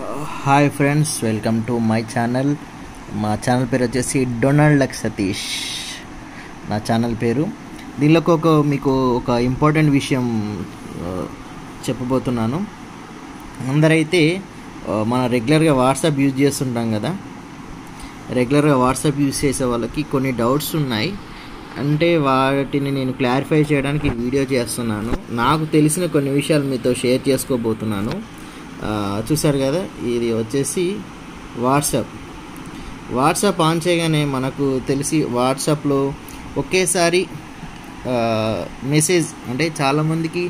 Hi friends, welcome to my channel. మా channel పేరు వచ్చేసి డొనాల్డ్ లక్ సతీష్ నా ఛానల్ పేరు. దీనిలో మీకు ఒక ఇంపార్టెంట్ విషయం చెప్పబోతున్నాను. అందరైతే మన రెగ్యులర్గా వాట్సాప్ యూజ్ చేస్తుంటాం కదా. రెగ్యులర్గా వాట్సాప్ యూజ్ చేసే వాళ్ళకి కొన్ని డౌట్స్ ఉన్నాయి. అంటే వాటిని నేను క్లారిఫై చేయడానికి వీడియో చేస్తున్నాను. నాకు తెలిసిన కొన్ని విషయాలు మీతో షేర్ చేసుకోబోతున్నాను. చూసారు కదా, ఇది వచ్చేసి వాట్సాప్ ఆన్ చేయగానే మనకు తెలిసి వాట్సాప్లో ఒకేసారి మెసేజ్, అంటే చాలామందికి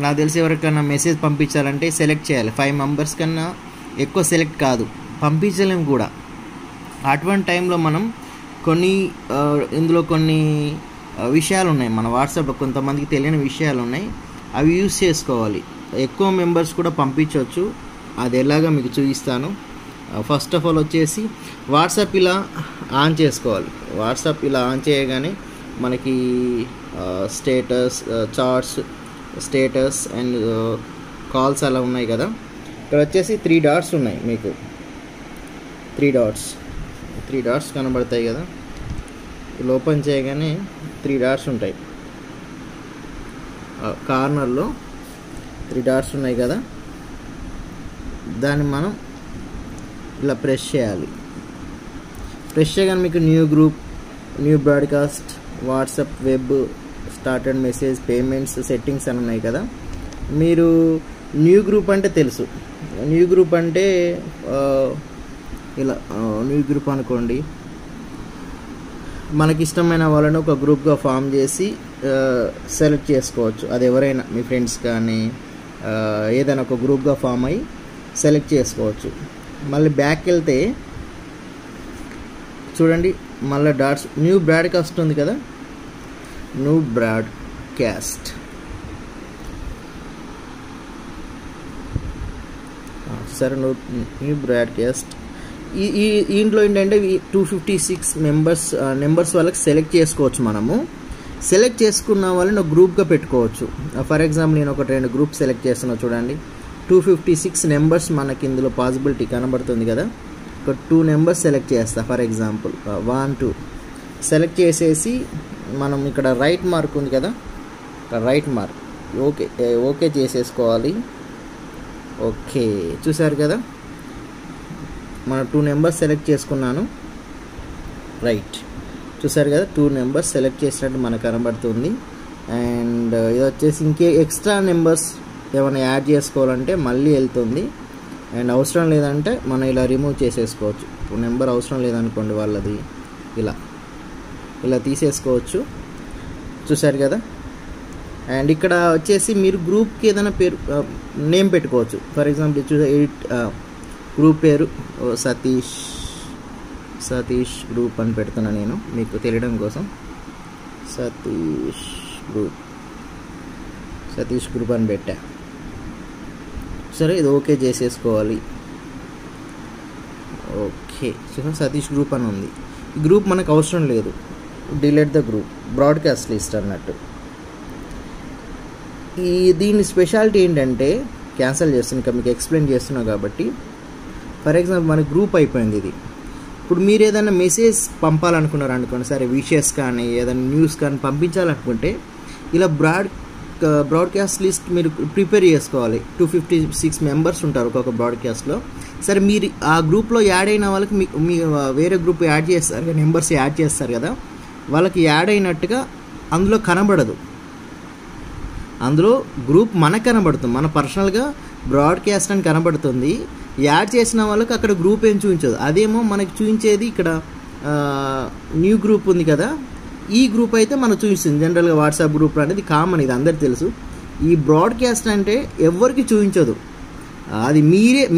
నాకు తెలిసి ఎవరికైనా మెసేజ్ పంపించాలంటే సెలెక్ట్ చేయాలి. 5 మెంబర్స్ కన్నా ఎక్కువ సెలెక్ట్ కాదు, పంపించలేము కూడా. అటువంటి టైంలో మనం ఇందులో కొన్ని విషయాలు ఉన్నాయి. మన వాట్సాప్లో కొంతమందికి తెలియని విషయాలు ఉన్నాయి, అవి యూజ్ చేసుకోవాలి. ఎక్కువ మెంబర్స్ కూడా పంపించవచ్చు. అది ఎలాగా మీకు చూపిస్తాను. ఫస్ట్ ఆఫ్ ఆల్ వచ్చేసి వాట్సాప్ ఇలా ఆన్ చేసుకోవాలి. వాట్సాప్ ఇలా ఆన్ చేయగానే మనకి status, charts, status and calls అలా ఉన్నాయి కదా. ఇక్కడ వచ్చేసి 3 డాట్స్ ఉన్నాయి. మీకు 3 డాట్స్ కనబడతాయి కదా. ఇలా ఓపెన్ చేయగానే 3 డాట్స్ ఉంటాయి. కార్నర్లో 3 డాట్స్ ఉన్నాయి కదా, దాన్ని మనం ఇలా ప్రెస్ చేయాలి. ప్రెస్ చేయగానే మీకు new group, new broadcast, WhatsApp, web, started message, payments, settings అని ఉన్నాయి కదా. మీరు న్యూ గ్రూప్ అంటే తెలుసు. న్యూ గ్రూప్ అంటే ఇలా న్యూ గ్రూప్ అనుకోండి. మనకి ఇష్టమైన వాళ్ళని ఒక గ్రూప్గా ఫామ్ చేసి సెలెక్ట్ చేసుకోవచ్చు. అది ఎవరైనా మీ ఫ్రెండ్స్ కానీ ఏదైనా ఒక గ్రూప్గా ఫామ్ అయ్యి సెలెక్ట్ చేసుకోవచ్చు. మళ్ళీ బ్యాక్ వెళ్తే చూడండి, మళ్ళీ డాట్స్, న్యూ బ్రాడ్కాస్ట్ ఉంది కదా. న్యూ బ్రాడ్కాస్ట్ సరే, న్యూ బ్రాడ్కాస్ట్. ఇంట్లో ఏంటంటే 256 నెంబర్స్ వాళ్ళకి సెలెక్ట్ చేసుకోవచ్చు. మనము సెలెక్ట్ చేసుకున్న వాళ్ళని ఒక గ్రూప్గా పెట్టుకోవచ్చు. ఫర్ ఎగ్జాంపుల్ నేను 2 గ్రూప్ సెలెక్ట్ చేస్తున్నా. చూడండి, 256 నెంబర్స్ మనకి ఇందులో పాసిబిలిటీ కనబడుతుంది కదా. ఒక 2 నెంబర్స్ సెలెక్ట్ చేస్తా. ఫర్ ఎగ్జాంపుల్ 1 2 సెలెక్ట్ చేసేసి మనం ఇక్కడ రైట్ మార్క్ ఉంది కదా, రైట్ మార్క్ ఓకే చేసేసుకోవాలి. ఓకే, చూసారు కదా, మనం 2 నెంబర్స్ సెలెక్ట్ చేసుకున్నాను. రైట్, చూసారు కదా, 2 నెంబర్స్ సెలెక్ట్ చేసినట్టు మనకు కనబడుతుంది. అండ్ ఇది వచ్చేసి ఇంకే ఎక్స్ట్రా నెంబర్స్ ఏమైనా యాడ్ చేసుకోవాలంటే మళ్ళీ వెళ్తుంది. అండ్ అవసరం లేదంటే మనం ఇలా రిమూవ్ చేసేసుకోవచ్చు. నెంబర్ అవసరం లేదనుకోండి వాళ్ళది, ఇలా తీసేసుకోవచ్చు. చూసారు కదా. అండ్ ఇక్కడ వచ్చేసి మీరు గ్రూప్కి ఏదైనా పేరు, నేమ్ పెట్టుకోవచ్చు. ఫర్ ఎగ్జాంపుల్ చూసే గ్రూప్ పేరు సతీష్ గ్రూప్ అని పెడుతున్నా నేను మీకు తెలియడం కోసం. సతీష్ గ్రూప్ అని పెట్టా. సరే, ఇది ఓకే చేసేసుకోవాలి. ఓకే, సతీష్ గ్రూప్ అని ఉంది. ఈ గ్రూప్ మనకు అవసరం లేదు. Delete the group, broadcast list అన్నట్టు. దీని స్పెషాలిటీ ఏంటంటే, క్యాన్సిల్ చేస్తున్నా, ఇంకా మీకు ఎక్స్ప్లెయిన్ చేస్తున్నా కాబట్టి. ఫర్ ఎగ్జాంపుల్ మన గ్రూప్ అయిపోయింది ఇది. ఇప్పుడు మీరు ఏదైనా మెసేజ్ పంపాలనుకున్నారు అనుకోండి, సరే విషెస్ కానీ ఏదైనా న్యూస్ కానీ పంపించాలనుకుంటే ఇలా బ్రాడ్కాస్ట్ లిస్ట్ మీరు ప్రిపేర్ చేసుకోవాలి. 256 మెంబర్స్ ఉంటారు ఒక్కొక్క బ్రాడ్కాస్ట్లో. సరే, మీరు ఆ గ్రూప్లో యాడ్ అయిన వాళ్ళకి మీ వేరే గ్రూప్ యాడ్ చేస్తారు కదా, నెంబర్స్ యాడ్ చేస్తారు కదా, వాళ్ళకి యాడ్ అయినట్టుగా అందులో కనబడదు. అందులో గ్రూప్ మనకు కనబడుతుంది, మన పర్సనల్గా బ్రాడ్కాస్ట్ అని కనబడుతుంది. యాడ్ చేసిన వాళ్ళకి అక్కడ గ్రూప్ ఏం చూపించదు. అదేమో మనకి చూపించేది ఇక్కడ న్యూ గ్రూప్ ఉంది కదా, ఈ గ్రూప్ అయితే మనకు చూపిస్తుంది. జనరల్గా వాట్సాప్ గ్రూప్ అనేది కామన్, ఇది అందరికి తెలుసు. ఈ బ్రాడ్కాస్ట్ అంటే ఎవరికి చూపించదు, అది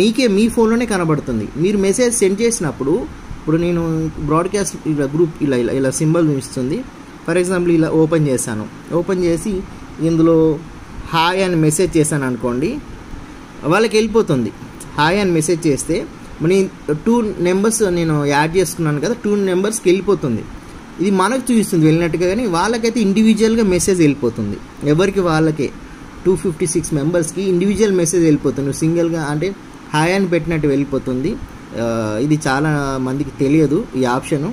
మీకే మీ ఫోన్లోనే కనబడుతుంది. మీరు మెసేజ్ సెండ్ చేసినప్పుడు, ఇప్పుడు నేను బ్రాడ్కాస్ట్ ఇలా గ్రూప్ ఇలా సింబల్ చూపిస్తుంది. ఫర్ ఎగ్జాంపుల్ ఇలా ఓపెన్ చేశాను. ఓపెన్ చేసి ఇందులో హాయ్ అని మెసేజ్ చేశాను అనుకోండి, వాళ్ళకి వెళ్ళిపోతుంది. హాయ్ అని మెసేజ్ చేస్తే మన 2 నెంబర్స్ నేను యాడ్ చేసుకున్నాను కదా, 2 నెంబర్స్కి వెళ్ళిపోతుంది. ఇది మనకు చూపిస్తుంది వెళ్ళినట్టుగా, కానీ వాళ్ళకైతే ఇండివిజువల్గా మెసేజ్ వెళ్ళిపోతుంది. ఎవరికి వాళ్ళకే 256 మెంబర్స్కి ఇండివిజువల్ మెసేజ్ వెళ్ళిపోతుంది. సింగిల్గా అంటే హాయ్ అని పెట్టినట్టు వెళ్ళిపోతుంది. ఇది చాలా మందికి తెలియదు ఈ ఆప్షను,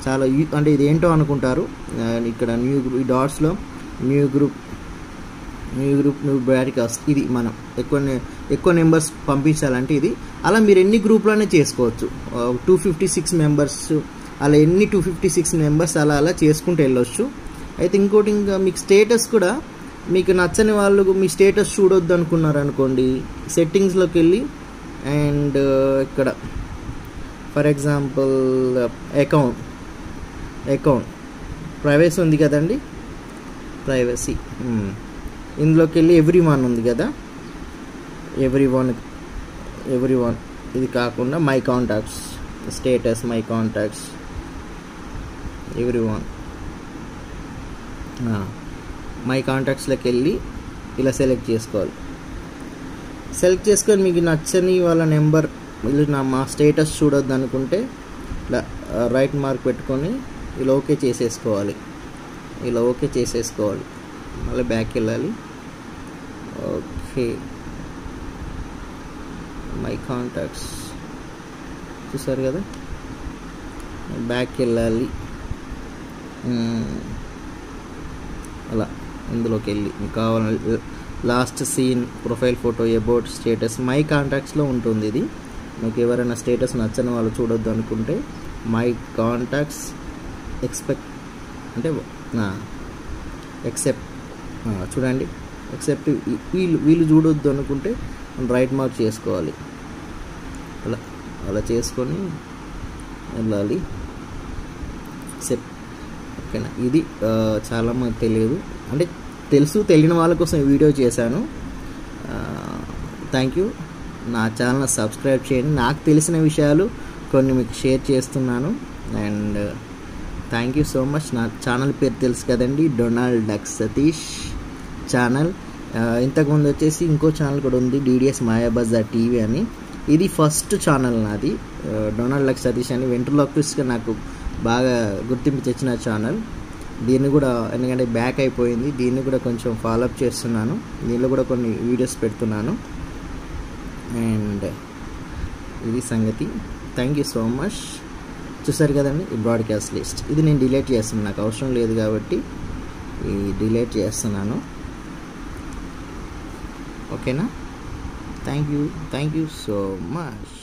చాలా అంటే ఇది ఏంటో అనుకుంటారు. ఇక్కడ న్యూ గ్రూప్, ఈ డాట్స్లో న్యూ గ్రూప్ బ్రాడ్కాస్ట్, ఇది మనం ఎక్కువ నెంబర్స్ పంపించాలంటే ఇది. అలా మీరు ఎన్ని గ్రూప్లోనే చేసుకోవచ్చు. 256 మెంబర్స్, అలా ఎన్ని 256 మెంబర్స్ అలా చేసుకుంటూ వెళ్ళొచ్చు. అయితే ఇంకోటి, ఇంకా మీకు స్టేటస్ కూడా, మీకు నచ్చని వాళ్ళు మీ స్టేటస్ చూడొద్దు అనుకున్నారు అనుకోండి, సెట్టింగ్స్లోకి వెళ్ళి అండ్ ఇక్కడ ఫర్ ఎగ్జాంపుల్ అకౌంట్ ప్రైవసీ ఉంది కదండి, ప్రైవసీ, ఇందులోకి వెళ్ళి ఎవ్రీవన్ ఉంది కదా, ఎవ్రీవన్ ఇది కాకుండా my contacts, status my contacts everyone, my కాంటాక్ట్స్లోకి వెళ్ళి ఇలా సెలెక్ట్ చేసుకోవాలి. సెలెక్ట్ చేసుకొని మీకు నచ్చని వాళ్ళ నెంబర్, మా స్టేటస్ చూడొద్దు అనుకుంటే ఇలా రైట్ మార్క్ పెట్టుకొని ఇలా ఓకే చేసేసుకోవాలి. మళ్ళీ బ్యాక్ వెళ్ళాలి. ఓకే, మై కాంటాక్ట్స్ చూసారు కదా, బ్యాక్ వెళ్ళాలి. అలా ఇందులోకి వెళ్ళి మీకు కావాలని last seen, profile photo, about, status, my కాంటాక్ట్స్లో ఉంటుంది ఇది. మీకు ఎవరైనా స్టేటస్ నచ్చని వాళ్ళు చూడొద్దు అనుకుంటే మై కాంటాక్ట్స్ ఎక్సెప్ట్ చూడండి, ఎక్సెప్ట్ వీళ్ళు చూడొద్దు అనుకుంటే రైట్ మార్క్ చేసుకోవాలి. అలా చేసుకొని వెళ్ళాలి. ఓకేనా, ఇది చాలా మంది తెలియదు, అంటే తెలియని వాళ్ళ కోసం ఈ వీడియో చేశాను. Thank you. నా ఛానల్ సబ్స్క్రైబ్ చేయండి. నాకు తెలిసిన విషయాలు కొన్ని మీకు షేర్ చేస్తున్నాను. And thank you so much. నా ఛానల్ పేరు తెలుసు కదండి, డొనాల్డ్ డక్ సతీష్ ఛానల్. ఇంతకుముందు వచ్చేసి ఇంకో ఛానల్ కూడా ఉంది, DDS మాయాబజార్ టీవీ అని. ఇది ఫస్ట్ ఛానల్ నాది, డొనాల్డ్ డక్ సతీష్ అని. వెంట్రులాక్విస్ట్గా నాకు బాగా గుర్తింపు తెచ్చిన ఛానల్. దీన్ని కూడా, ఎందుకంటే బ్యాక్ అయిపోయింది, దీన్ని కూడా కొంచెం ఫాలోఅప్ చేస్తున్నాను. దీనిలో కూడా కొన్ని వీడియోస్ పెడుతున్నాను. అండ్ ఇది సంగతి. Thank you so much. చూసారు కదండి ఈ బ్రాడ్కాస్ట్ లిస్ట్, ఇది నేను డిలీట్ చేస్తున్నాను, నాకు అవసరం లేదు కాబట్టి డిలీట్ చేస్తున్నాను. ఓకేనా, థ్యాంక్ యూ సో మచ్.